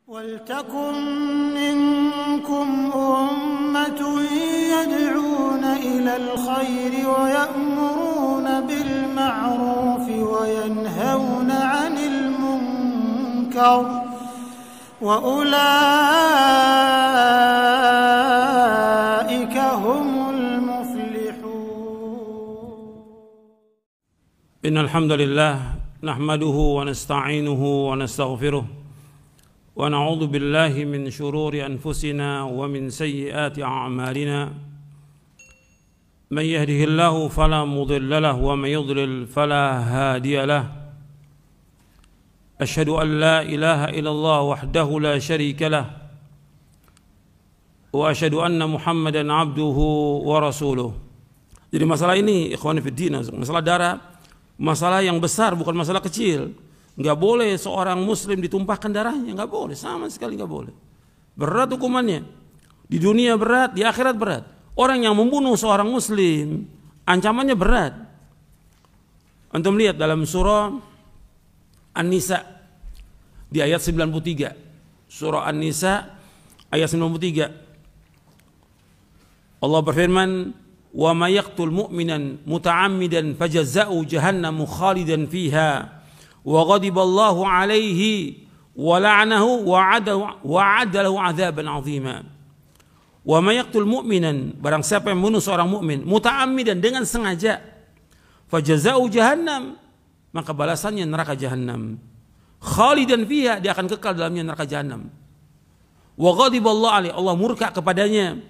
وَلْتَكُنْ مِنْكُمْ أُمَّةٌ يَدْعُونَ إِلَى الْخَيْرِ وَيَأْمُرُونَ بِالْمَعْرُوفِ وَيَنْهَوْنَ عَنِ الْمُنْكَرِ وَأُولَئِكَ هُمُ الْمُفْلِحُونَ. إن الحمد لله نحمده ونستعينه ونستغفره ونعوذ بالله من شرور أنفسنا ومن سيئات أعمالنا من يهده الله فلا مضل له ومن يضلل فلا هادي له أشهد أن لا إله إلا الله وحده لا شريك له وأشهد أن محمدا عبده ورسوله. Jadi masalah ini ikhwan fillah, masalah darah, masalah yang besar, bukan masalah kecil. Nggak boleh seorang muslim ditumpahkan darahnya, nggak boleh, sama sekali nggak boleh. Berat hukumannya, di dunia berat, di akhirat berat. Orang yang membunuh seorang muslim ancamannya berat. Antum lihat dalam surah An-Nisa di ayat 93. Surah An-Nisa ayat 93. Allah berfirman, "Wa may yaqtul mu'minan muta'ammidan fajaza'u jahannamu khalidan fiha wa ghadiballahu alaihi wa la'anahu wa 'adda lahu 'adzaban 'azima." Wa may yaqtul mu'minan, barang siapa yang membunuh seorang mukmin muta'ammidan, dengan sengaja, fajaza'u jahannam, maka balasannya neraka jahannam, khalidan fiha, dia akan kekal dalamnya neraka jahannam. Wa ghadiballahu alaihi, Allah murka kepadanya,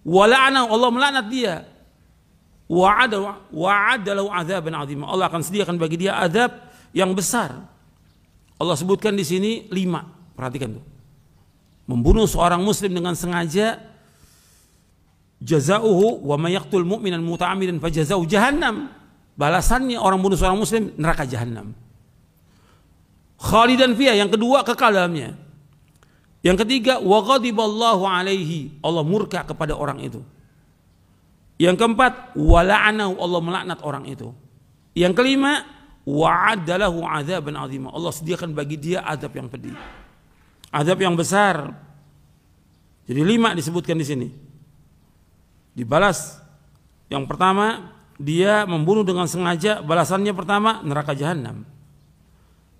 wa la'anahu, Allah melaknat dia, wa 'adda lahu 'adzaban 'azima, Allah akan sediakan bagi dia azab yang besar. Allah sebutkan di sini 5. Perhatikan tuh. Membunuh seorang muslim dengan sengaja, jazauhu wa may yaqtul mu'minan muta'ammidan fajazau jahannam. Balasannya orang bunuh seorang muslim neraka jahannam. Khalidan fiha, yang kedua kekal dalamnya. Yang ketiga, wa ghadiballahu alaihi, Allah murka kepada orang itu. Yang keempat, wa la'anahu, Allah melaknat orang itu. Yang kelima, wa'adda lahu 'adzaban 'azima, Allah sediakan bagi dia azab yang pedih, azab yang besar. Jadi 5 disebutkan di sini. Dibalas. Yang pertama, dia membunuh dengan sengaja, balasannya pertama neraka jahanam.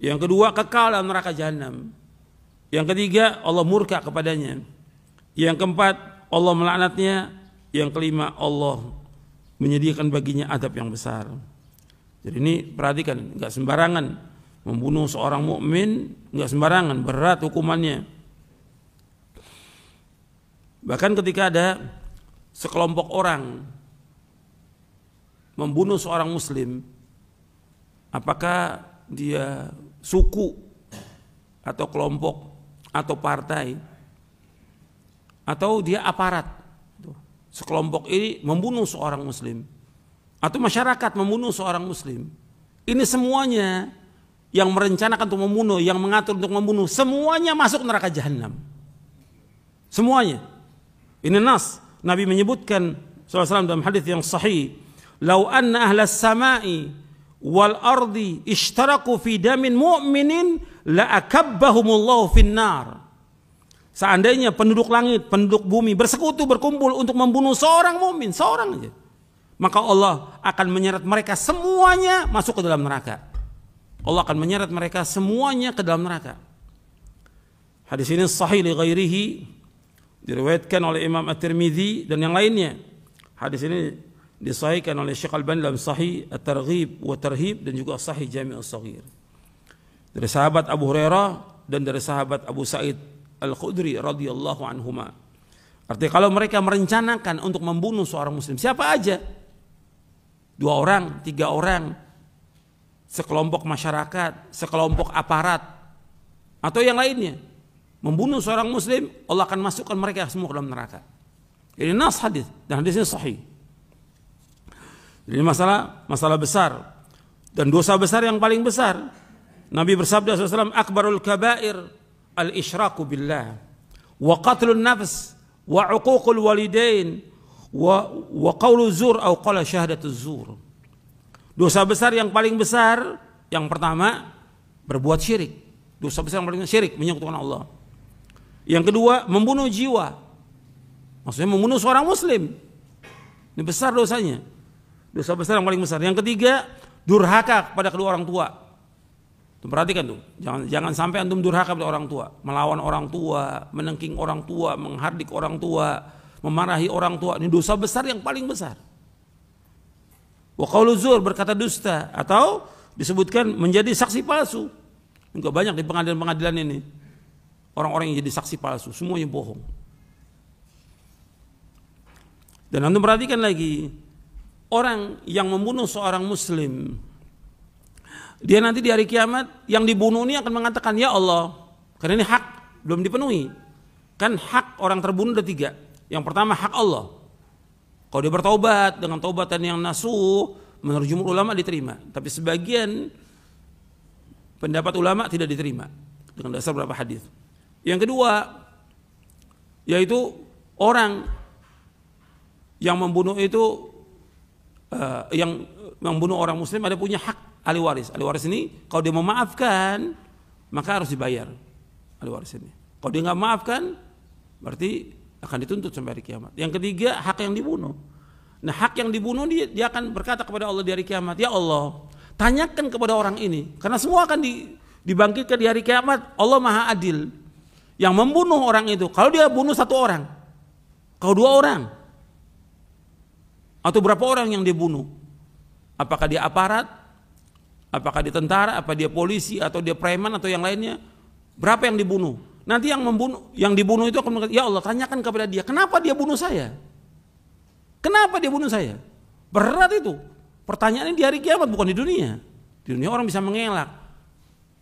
Yang kedua, kekal dalam neraka jahanam. Yang ketiga, Allah murka kepadanya. Yang keempat, Allah melaknatnya. Yang kelima, Allah menyediakan baginya azab yang besar. Jadi ini perhatikan, nggak sembarangan membunuh seorang mukmin, nggak sembarangan, berat hukumannya. Bahkan ketika ada sekelompok orang membunuh seorang muslim, apakah dia suku atau kelompok atau partai atau dia aparat, sekelompok ini membunuh seorang muslim, atau masyarakat membunuh seorang muslim, ini semuanya yang merencanakan untuk membunuh, yang mengatur untuk membunuh, semuanya masuk neraka jahanam. Semuanya. Ini nas. Nabi menyebutkan SAW dalam hadis yang sahih, "Lau anna ahlas samai wal ardi ishtaraku fi damin mu'minin la akabbahumullahu finnar." Seandainya penduduk langit, penduduk bumi bersekutu, berkumpul untuk membunuh seorang mukmin, seorang aja, maka Allah akan menyeret mereka semuanya masuk ke dalam neraka. Allah akan menyeret mereka semuanya ke dalam neraka. Hadis ini sahih li ghairihi, diriwayatkan oleh Imam At-Tirmidzi dan yang lainnya. Hadis ini disahihkan oleh Syekh Al-Albani dalam Sahih At-Targhib wa Tarhib dan juga Sahih Jami' As-Shaghir. Dari sahabat Abu Hurairah dan dari sahabat Abu Sa'id Al-Khudri radhiyallahu anhuma. Artinya kalau mereka merencanakan untuk membunuh seorang muslim, siapa aja, 2 orang, 3 orang, sekelompok masyarakat, sekelompok aparat, atau yang lainnya, membunuh seorang muslim, Allah akan masukkan mereka semua ke dalam neraka. Ini nas hadis, dan hadisnya sahih. Jadi masalah besar dan dosa besar yang paling besar. Nabi bersabda SAW, "Akbarul kabair al-isyraku billah wa qatlun nafs wa uququl walidain wa qawlu zur au qala syahadatuz zur." Dosa besar yang paling besar, yang pertama berbuat syirik. Dosa besar yang paling besar syirik, menyekutukan Allah. Yang kedua, membunuh jiwa. Maksudnya membunuh seorang muslim. Ini besar dosanya. Dosa besar yang paling besar. Yang ketiga, durhaka kepada kedua orang tua. Tuh, perhatikan tuh, jangan sampai antum durhaka kepada orang tua, melawan orang tua, menengking orang tua, menghardik orang tua, memarahi orang tua. Ini dosa besar yang paling besar. Wa qaulu zur, berkata dusta, atau disebutkan menjadi saksi palsu. Enggak banyak di pengadilan-pengadilan ini orang-orang yang jadi saksi palsu, semuanya bohong. Dan antum perhatikan lagi, orang yang membunuh seorang muslim, dia nanti di hari kiamat yang dibunuh ini akan mengatakan, ya Allah, karena ini hak belum dipenuhi. Kan hak orang terbunuh ada 3. Yang pertama hak Allah. Kalau dia bertaubat dengan taubatan yang nasuh, menurut jumhur ulama diterima. Tapi sebagian pendapat ulama tidak diterima dengan dasar beberapa hadis. Yang kedua, yaitu orang yang membunuh itu, yang membunuh orang muslim ada punya hak ahli waris. Ahli waris ini kalau dia memaafkan maka harus dibayar ahli waris ini. Kalau dia nggak maafkan berarti akan dituntut sampai hari kiamat. Yang ketiga, hak yang dibunuh. Nah, hak yang dibunuh dia akan berkata kepada Allah di hari kiamat, ya Allah, tanyakan kepada orang ini, karena semua akan dibangkitkan di hari kiamat. Allah Maha Adil. Yang membunuh orang itu, kalau dia bunuh 1 orang, kalau 2 orang, atau berapa orang yang dia bunuh? Apakah dia aparat? Apakah dia tentara, apa dia polisi, atau dia preman, atau yang lainnya? Berapa yang dibunuh? Nanti yang dibunuh itu akan mengatakan, ya Allah, tanyakan kepada dia, kenapa dia bunuh saya? Kenapa dia bunuh saya? Berat itu. Pertanyaannya di hari kiamat, bukan di dunia. Di dunia orang bisa mengelak,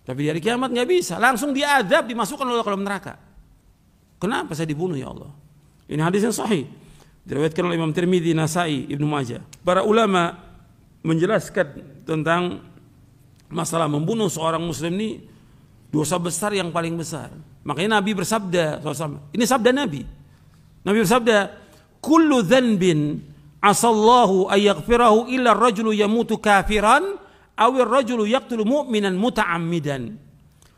tapi di hari kiamat nggak bisa. Langsung diadab, dimasukkan oleh dalam neraka. Kenapa saya dibunuh, ya Allah? Ini hadis yang sahih, diriwayatkan oleh Imam Tirmidzi, Nasai, Ibnu Majah. Para ulama menjelaskan tentang masalah membunuh seorang muslim ini dosa besar yang paling besar. Makanya Nabi bersabda, ini sabda Nabi. Nabi bersabda, kullu dhanbin asallahu ayyaghfirahu illa ar-rajulu yamutu kafiran aw ar-rajulu yaqtulu mu'minan muta'ammidan.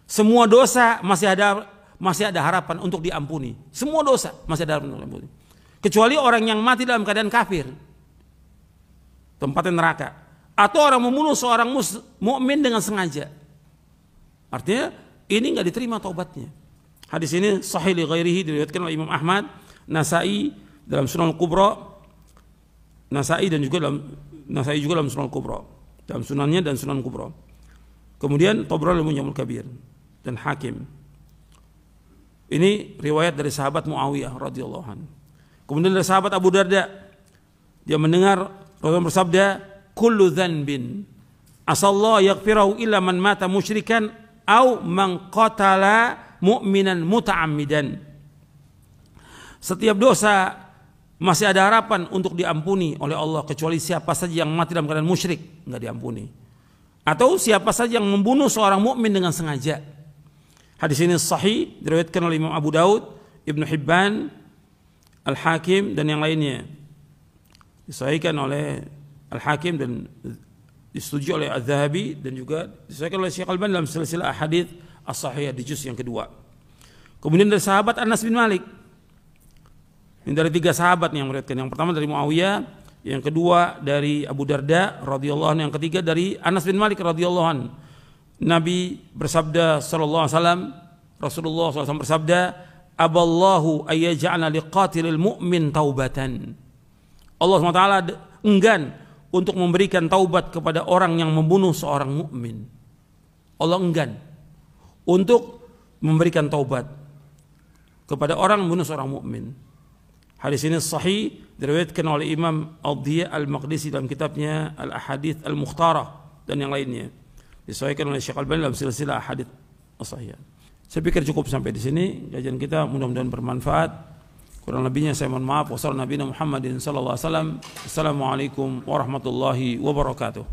Semua dosa masih ada harapan untuk diampuni. Semua dosa masih ada harapan untuk diampuni. Kecuali orang yang mati dalam keadaan kafir, tempatnya neraka. Atau orang membunuh seorang mukmin dengan sengaja. Artinya ini enggak diterima taubatnya. Hadis ini sahih li ghairihi, diriwayatkan oleh Imam Ahmad, Nasai dalam Sunan Al-Kubra, Nasai juga dalam Sunan Al-Kubra, dalam sunannya dan Sunan Al-Kubra. Kemudian Tabrani dalam Mu'jamul Kabir dan Hakim. Ini riwayat dari sahabat Muawiyah radhiyallahu anhu. Kemudian dari sahabat Abu Darda, dia mendengar Rasulullah bersabda, kullu dhanbin asallahu yaghfirahu illa man mata musyrikan au man qatala mu'minan muta'ammidan. Setiap dosa masih ada harapan untuk diampuni oleh Allah, kecuali siapa saja yang mati dalam keadaan musyrik, enggak diampuni. Atau siapa saja yang membunuh seorang mukmin dengan sengaja. Hadis ini sahih, diriwayatkan oleh Imam Abu Daud, Ibnu Hibban, Al-Hakim dan yang lainnya. Disahihkan oleh Al-Hakim dan disetujui oleh Az-Zahabi dan juga disahihkan oleh Syekh Al-Albani dalam silsilah ahadits as-sahihah di juz yang kedua. Kemudian dari sahabat Anas bin Malik. Ini dari 3 sahabat yang meriwayatkan. Yang pertama dari Muawiyah, yang kedua dari Abu Darda radhiyallahu anhu, yang ketiga dari Anas bin Malik radhiyallahu anhu. Nabi bersabda sallallahu alaihi wasallam, Rasulullah SAW bersabda, aballahu ayyaj'ala liqatilil mu'min taubatan. Allah SWT enggan untuk memberikan taubat kepada orang yang membunuh seorang mukmin. Allah enggan untuk memberikan taubat kepada orang yang membunuh seorang mukmin. Hadis ini sahih, diriwayatkan oleh Imam Al-Diya Al-Maqdisi dalam kitabnya Al-Ahadits Al-Mukhtarah dan yang lainnya. Disahihkan oleh Syekh Al-Albani dalam silsilah ahadits as-sahihah. Saya pikir cukup sampai di sini kajian kita, mudah-mudahan bermanfaat. Kurang lebihnya saya mohon maaf. Wassalamualaikum warahmatullahi wabarakatuh.